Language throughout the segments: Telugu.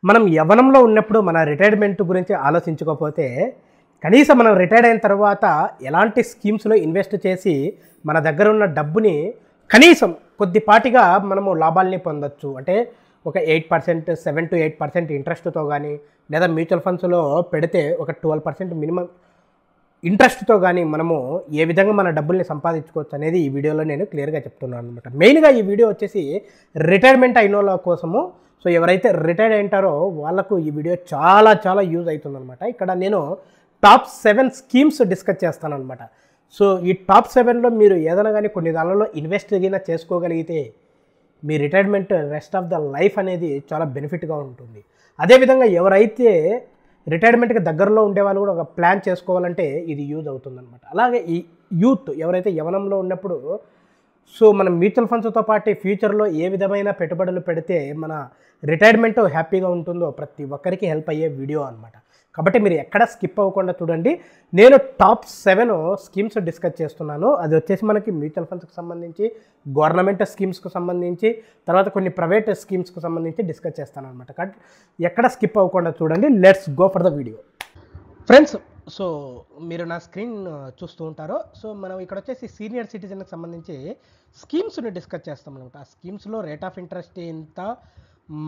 మనం యవ్వనంలో ఉన్నప్పుడు మన రిటైర్మెంట్ గురించి ఆలోచించకపోతే కనీసం మనం రిటైర్డ్ అయిన తర్వాత ఎలాంటి స్కీమ్స్లో ఇన్వెస్ట్ చేసి మన దగ్గర ఉన్న డబ్బుని కనీసం కొద్దిపాటిగా మనము లాభాలని పొందొచ్చు. అంటే ఒక 8%, 7 to 8% ఇంట్రెస్ట్తో కానీ, లేదా మ్యూచువల్ ఫండ్స్లో పెడితే ఒక 12% మినిమం ఇంట్రెస్ట్తో కానీ మనము ఏ విధంగా మన డబ్బుల్ని సంపాదించుకోవచ్చు అనేది ఈ వీడియోలో నేను క్లియర్గా చెప్తున్నాను అనమాట. మెయిన్గా ఈ వీడియో వచ్చేసి రిటైర్మెంట్ అయిన వాళ్ళ కోసము. సో ఎవరైతే రిటైర్డ్ అయింటారో వాళ్ళకు ఈ వీడియో చాలా చాలా యూజ్ అవుతుందన్నమాట. ఇక్కడ నేను టాప్ 7 స్కీమ్స్ డిస్కస్ చేస్తానన్నమాట. సో ఈ టాప్ 7లో మీరు ఏదైనా కానీ కొన్ని దానిలో ఇన్వెస్ట్ అయినా చేసుకోగలిగితే మీ retirement rest of the life అనేది చాలా బెనిఫిట్గా ఉంటుంది. అదేవిధంగా ఎవరైతే రిటైర్మెంట్కి దగ్గరలో ఉండేవాళ్ళు కూడా ఒక ప్లాన్ చేసుకోవాలంటే ఇది యూజ్ అవుతుందన్నమాట. అలాగే ఈ యూత్ ఎవరైతే యవనంలో ఉన్నప్పుడు సో మనం మ్యూచువల్ ఫండ్స్తో పాటు ఫ్యూచర్లో ఏ విధమైన పెట్టుబడులు పెడితే మన రిటైర్మెంట్ హ్యాపీగా ఉంటుందో ప్రతి ఒక్కరికి హెల్ప్ అయ్యే వీడియో అనమాట. కాబట్టి మీరు ఎక్కడ స్కిప్ అవ్వకుండా చూడండి. నేను టాప్ 7 స్కీమ్స్ డిస్కస్ చేస్తున్నాను. అది వచ్చేసి మనకి మ్యూచువల్ ఫండ్స్కి సంబంధించి, గవర్నమెంట్ స్కీమ్స్కి సంబంధించి, తర్వాత కొన్ని ప్రైవేట్ స్కీమ్స్కి సంబంధించి డిస్కస్ చేస్తాను అనమాట. కాబట్టి ఎక్కడ స్కిప్ అవ్వకుండా చూడండి. Let's go for the video friends. So మీరు నా స్క్రీన్ చూస్తూ ఉంటారో, సో మనం ఇక్కడ వచ్చేసి సీనియర్ సిటిజన్కి సంబంధించి స్కీమ్స్ని డిస్కస్ చేస్తాం అనమాట. ఆ స్కీమ్స్లో రేట్ ఆఫ్ ఇంట్రెస్ట్ ఎంత,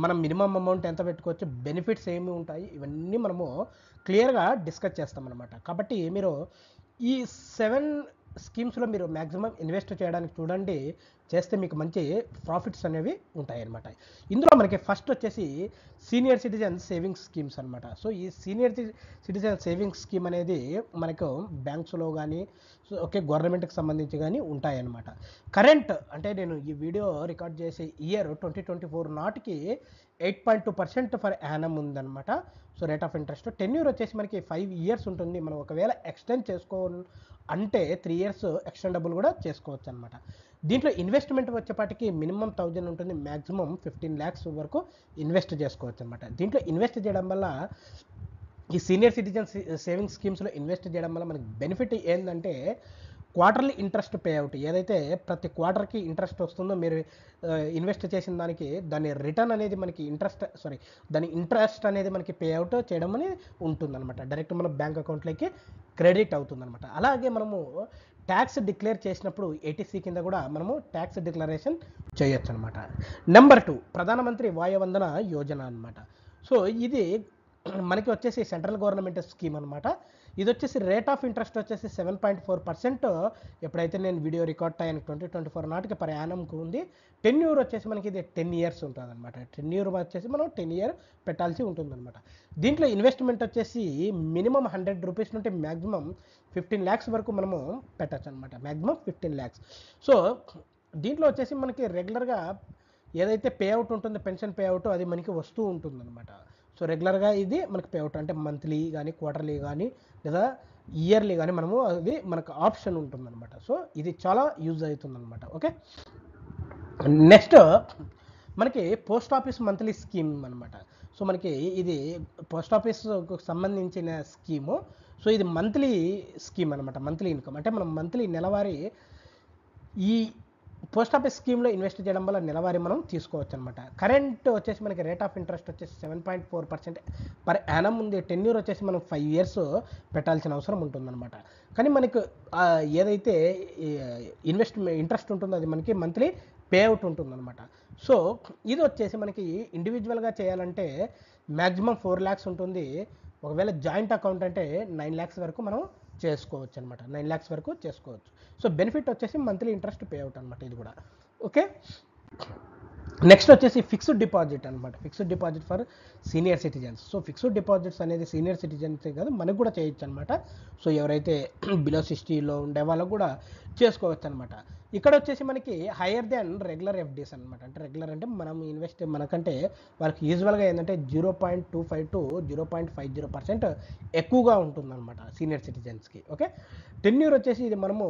మనం మినిమం అమౌంట్ ఎంత పెట్టుకోవచ్చు, బెనిఫిట్స్ ఏమి ఉంటాయి, ఇవన్నీ మనము క్లియర్గా డిస్కస్ చేస్తాం అనమాట. కాబట్టి మీరు ఈ 7 స్కీమ్స్లో మీరు మ్యాక్సిమం ఇన్వెస్ట్ చేయడానికి చూడండి. చేస్తే మీకు మంచి ప్రాఫిట్స్ అనేవి ఉంటాయి అన్నమాట. ఇందులో మనకి ఫస్ట్ వచ్చేసి సీనియర్ సిటిజన్ సేవింగ్స్ స్కీమ్స్ అనమాట. సో ఈ సీనియర్ సిటిజన్ సేవింగ్స్ స్కీమ్ అనేది మనకు బ్యాంక్స్లో కానీ, సో ఓకే, గవర్నమెంట్కి సంబంధించి కానీ ఉంటాయన్నమాట. కరెంట్ అంటే నేను ఈ వీడియో రికార్డ్ చేసే ఇయర్ 2024 నాటికి 8.2% ఫర్ యానం ఉందన్నమాట. So rate of interest tenure వచ్చేసి మనకి 5 years ఉంటుంది. మనం ఒకవేళ ఎక్స్టెండ్ అంటే 3 years ఎక్స్టెండబుల్ కూడా చేసుకోవచ్చు అనమాట. దీంట్లో ఇన్వెస్ట్మెంట్ వచ్చేపాటికి మినిమం 1000 ఉంటుంది, మ్యాక్సిమం 15 lakhs వరకు ఇన్వెస్ట్ చేసుకోవచ్చు అనమాట. దీంట్లో ఇన్వెస్ట్ చేయడం వల్ల, ఈ సీనియర్ సిటిజన్ సేవింగ్స్ స్కీమ్స్లో ఇన్వెస్ట్ చేయడం వల్ల మనకి బెనిఫిట్ ఏంటంటే క్వార్టర్లీ ఇంట్రెస్ట్ పే అవుట్. ఏదైతే ప్రతి క్వార్టర్కి ఇంట్రెస్ట్ వస్తుందో మీరు ఇన్వెస్ట్ చేసిన దానికి దాని రిటర్న్ అనేది మనకి దాని ఇంట్రెస్ట్ అనేది మనకి పే అవుట్ చేయడం అనేది ఉంటుందన్నమాట. డైరెక్ట్ మన బ్యాంక్ అకౌంట్లోకి క్రెడిట్ అవుతుందన్నమాట. అలాగే మనము ట్యాక్స్ డిక్లేర్ చేసినప్పుడు 80C కింద కూడా మనము ట్యాక్స్ డిక్లరేషన్ చేయొచ్చు అనమాట. నెంబర్ 2 ప్రధానమంత్రి వాయువందన యోజన అనమాట. సో ఇది మనకి వచ్చేసి సెంట్రల్ గవర్నమెంట్ స్కీమ్ అనమాట. ఇది వచ్చేసి రేట్ ఆఫ్ ఇంట్రెస్ట్ వచ్చేసి 7.4%. ఎప్పుడైతే నేను వీడియో రికార్డ్ అయ్యాను 2024 నాటికి పర్ యానంకు ఉంది. టెన్యూర్ వచ్చేసి మనకి ఇది 10 years ఉంటుంది అనమాట. టెన్యూర్ వచ్చేసి మనం 10 year పెట్టాల్సి ఉంటుందన్నమాట. దీంట్లో ఇన్వెస్ట్మెంట్ వచ్చేసి మినిమం 100 రూపీస్ నుండి మ్యాక్సిమం 15 lakhs వరకు మనము పెట్టచ్చు అనమాట. Maximum 15 lakhs. సో దీంట్లో వచ్చేసి మనకి రెగ్యులర్గా ఏదైతే పే అవుట్ ఉంటుందో పెన్షన్ పే అవుట్ అది మనకి వస్తూ ఉంటుందన్నమాట. సో రెగ్యులర్గా ఇది మనకి పే అవుట్ అంటే మంత్లీ కానీ, క్వార్టర్లీ కానీ, లేదా ఇయర్లీ కానీ మనము అది మనకు ఆప్షన్ ఉంటుందన్నమాట. సో ఇది చాలా యూజ్ అవుతుందన్నమాట. ఓకే, నెక్స్ట్ మనకి పోస్ట్ ఆఫీస్ మంత్లీ స్కీమ్ అనమాట. సో మనకి ఇది పోస్ట్ ఆఫీస్కు సంబంధించిన స్కీము. సో ఇది మంత్లీ స్కీమ్ అనమాట. మంత్లీ ఇన్కమ్ అంటే మనం మంత్లీ నెలవారీ ఈ పోస్ట్ ఆఫీస్ స్కీమ్లో ఇన్వెస్ట్ చేయడం వల్ల నెలవారీ మనం తీసుకోవచ్చు అనమాట. కరెంట్ వచ్చేసి మనకి రేట్ ఆఫ్ ఇంట్రెస్ట్ వచ్చేసి 7.4% పర్ యానం ఉంది. టెన్యూర్ వచ్చేసి మనం 5 years పెట్టాల్సిన అవసరం ఉంటుందన్నమాట. కానీ మనకు ఏదైతే ఇంట్రెస్ట్ ఉంటుందో అది మనకి మంత్లీ పే అవుట్ ఉంటుందన్నమాట. సో ఇది వచ్చేసి మనకి ఇండివిజువల్గా చేయాలంటే మ్యాక్సిమం 4 lakhs ఉంటుంది. ఒకవేళ జాయింట్ అకౌంట్ అంటే 9 lakhs వరకు మనం చేసుకోవచ్చు అనమాట. 9 lakhs వరకు చేసుకోవచ్చు. సో బెనిఫిట్ వచ్చేసి మంత్లీ ఇంట్రెస్ట్ పే అవుట్ అనమాట ఇది కూడా. ఓకే, నెక్స్ట్ వచ్చేసి ఫిక్స్డ్ డిపాజిట్ అనమాట. Fixed deposit for senior citizens. So fixed deposits అనేది సీనియర్ సిటిజన్స్ కాదు, మనకు కూడా చేయొచ్చు అనమాట. సో ఎవరైతే బిలో 60లో ఉండే వాళ్ళకు కూడా చేసుకోవచ్చు అనమాట. ఇక్కడ వచ్చేసి మనకి హైయర్ దాన్ రెగ్యులర్ ఎఫ్డీస్ అనమాట. అంటే రెగ్యులర్ అంటే మనం ఇన్వెస్ట్ మనకంటే వాళ్ళకి యూజువల్గా ఏంటంటే 0.25 to 0.50% ఎక్కువగా ఉంటుందన్నమాట సీనియర్ సిటిజన్స్కి. ఓకే, టెన్యూర్ వచ్చేసి ఇది మనము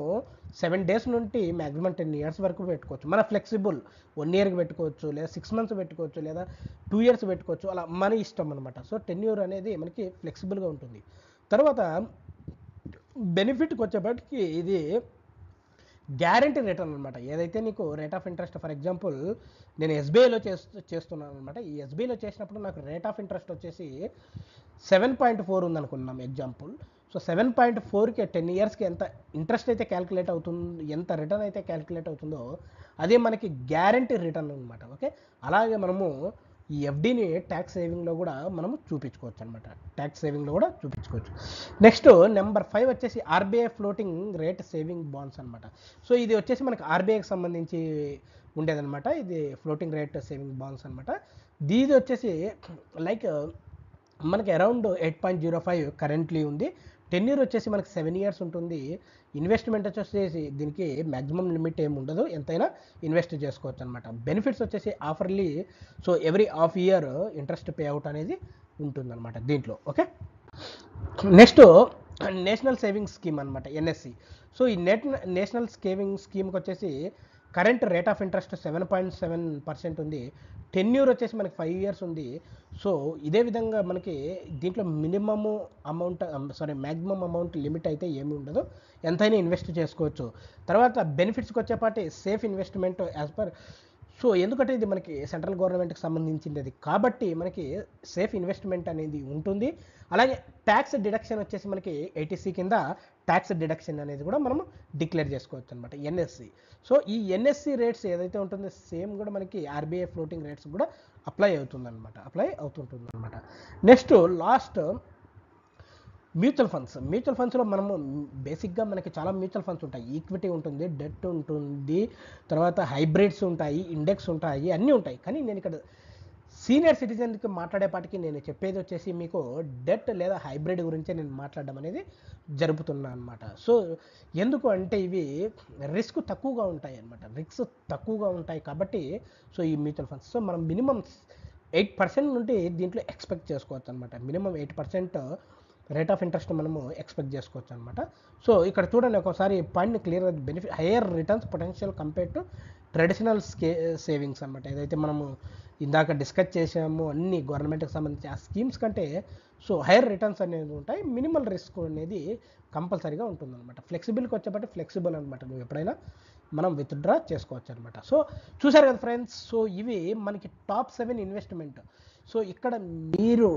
7 days నుండి మ్యాక్సిమం 10 years వరకు పెట్టుకోవచ్చు. మన ఫ్లెక్సిబుల్ 1 yearకి పెట్టుకోవచ్చు, లేదా 6 months పెట్టుకోవచ్చు, లేదా 2 years పెట్టుకోవచ్చు, అలా మన ఇష్టం అనమాట. సో టెన్యూర్ అనేది మనకి ఫ్లెక్సిబుల్గా ఉంటుంది. తర్వాత బెనిఫిట్కి వచ్చేప్పటికి ఇది గ్యారంటీ రిటర్న్ అనమాట. ఏదైతే నీకు rate of interest, for example నేను ఎస్బీఐలో చేస్తున్నాను అనమాట. ఈ ఎస్బీఐలో చేసినప్పుడు నాకు రేట్ ఆఫ్ ఇంట్రెస్ట్ వచ్చేసి 7.4 ఉందనుకున్నాం ఎగ్జాంపుల్. సో 7.4కి 10 ఇయర్స్కి ఎంత ఇంట్రెస్ట్ అయితే క్యాలిక్యులేట్ అవుతుంది, ఎంత రిటర్న్ అయితే క్యాలిక్యులేట్ అవుతుందో అదే మనకి గ్యారంటీ రిటర్న్ అనమాట. ఓకే, అలాగే మనము ఈ ఎఫ్డీని ట్యాక్స్ సేవింగ్లో కూడా మనము చూపించుకోవచ్చు అనమాట. ట్యాక్స్ సేవింగ్లో కూడా చూపించుకోవచ్చు. నెక్స్ట్ నెంబర్ 5 వచ్చేసి RBI floating rate saving bonds అనమాట. సో ఇది వచ్చేసి మనకి ఆర్బీఐకి సంబంధించి ఉండేదన్నమాట. ఇది ఫ్లోటింగ్ రేట్ సేవింగ్ బాండ్స్ అనమాట. దీది వచ్చేసి లైక్ మనకి అరౌండ్ 8.05 కరెంట్లీ ఉంది. టెన్యూర్ వచ్చేసి మనకి 7 ఇయర్స్ ఉంటుంది. ఇన్వెస్ట్మెంట్ వచ్చేసి దీనికి మ్యాక్సిమం లిమిట్ ఏమి ఉండదు, ఎంతైనా ఇన్వెస్ట్ చేసుకోవచ్చు అనమాట. బెనిఫిట్స్ వచ్చేసి ఆఫర్లీ, so every half year interest pay out అనేది ఉంటుందన్నమాట దీంట్లో. Okay, next national savings scheme అనమాట, ఎన్ఎస్సి. సో ఈ నేషనల్ సేవింగ్ స్కీమ్కి వచ్చేసి కరెంట్ రేట్ ఆఫ్ ఇంట్రెస్ట్ 7.7% ఉంది. టెన్యూర్ వచ్చేసి మనకి 5 ఇయర్స్ ఉంది. సో ఇదే విధంగా మనకి దీంట్లో minimum amount maximum amount limit అయితే ఏమి ఉండదు, ఎంతైనా ఇన్వెస్ట్ చేసుకోవచ్చు. తర్వాత బెనిఫిట్స్కి వచ్చేపాటి safe investment as per, so ఎందుకంటే ఇది మనకి సెంట్రల్ గవర్నమెంట్కి సంబంధించింది కాబట్టి మనకి సేఫ్ ఇన్వెస్ట్మెంట్ అనేది ఉంటుంది. అలాగే ట్యాక్స్ డిడక్షన్ వచ్చేసి మనకి 80C కింద ట్యాక్స్ డిడక్షన్ అనేది కూడా మనం డిక్లేర్ చేసుకోవచ్చు అనమాట, ఎన్ఎస్సి. సో ఈ ఎన్ఎస్సి రేట్స్ ఏదైతే ఉంటుందో సేమ్ కూడా మనకి ఆర్బీఐ ఫ్లోటింగ్ రేట్స్ కూడా అప్లై అవుతుంటుంది అనమాట. నెక్స్ట్ లాస్ట్ మ్యూచువల్ ఫండ్స్లో మనము బేసిక్గా మనకి చాలా మ్యూచువల్ ఫండ్స్ ఉంటాయి. ఈక్విటీ ఉంటుంది, డెట్ ఉంటుంది, తర్వాత హైబ్రిడ్స్ ఉంటాయి, ఇండెక్స్ ఉంటాయి, అన్నీ ఉంటాయి. కానీ నేను ఇక్కడ సీనియర్ సిటిజన్కి మాట్లాడేపాటికి నేను చెప్పేది వచ్చేసి మీకు డెట్ లేదా హైబ్రిడ్ గురించే నేను మాట్లాడడం అనేది జరుపుతున్నాను అనమాట. సో ఎందుకు అంటే ఇవి రిస్క్ తక్కువగా ఉంటాయి కాబట్టి సో ఈ మ్యూచువల్ ఫండ్స్, సో మనం మినిమం 8% నుండి దీంట్లో ఎక్స్పెక్ట్ చేసుకోవచ్చు అనమాట. మినిమం 8% రేట్ ఆఫ్ ఇంట్రెస్ట్ మనము ఎక్స్పెక్ట్ చేసుకోవచ్చు అనమాట. సో ఇక్కడ చూడండి ఒకసారి పాయింట్ని క్లియర్గా, benefit higher returns potential compare to traditional savings అనమాట. ఏదైతే మనము ఇందాక డిస్కస్ చేసాము అన్ని గవర్నమెంట్కి సంబంధించి ఆ స్కీమ్స్ కంటే సో హైయర్ రిటర్న్స్ అనేది ఉంటాయి, మినిమల్ రిస్క్ అనేది కంపల్సరీగా ఉంటుందన్నమాట. ఫ్లెక్సిబుల్కి వచ్చేపట్టి ఫ్లెక్సిబుల్ అనమాట, నువ్వు ఎప్పుడైనా మనం విత్డ్రా చేసుకోవచ్చు అనమాట. సో చూసారు కదా ఫ్రెండ్స్, సో ఇవి మనకి టాప్ 7 ఇన్వెస్ట్మెంట్. సో ఇక్కడ మీరు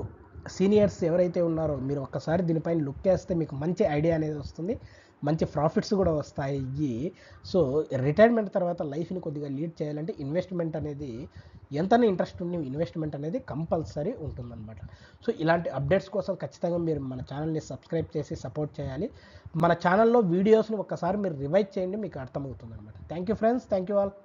సీనియర్స్ ఎవరైతే ఉన్నారో మీరు ఒక్కసారి దీనిపైన లుక్ వేస్తే మీకు మంచి ఐడియా అనేది వస్తుంది, మంచి ప్రాఫిట్స్ కూడా వస్తాయి. సో రిటైర్మెంట్ తర్వాత లైఫ్ని కొద్దిగా లీడ్ చేయాలంటే ఇన్వెస్ట్మెంట్ అనేది ఎంతనే ఇంట్రెస్ట్ ఉండి ఇన్వెస్ట్మెంట్ అనేది కంపల్సరీ ఉంటుందన్నమాట. సో ఇలాంటి అప్డేట్స్ కోసం ఖచ్చితంగా మీరు మన ఛానల్ని సబ్స్క్రైబ్ చేసి సపోర్ట్ చేయాలి. మన ఛానల్లో వీడియోస్ని ఒక్కసారి మీరు రివైజ్ చేయండి, మీకు అర్థమవుతుంది అనమాట. Thank you friends, thank you all.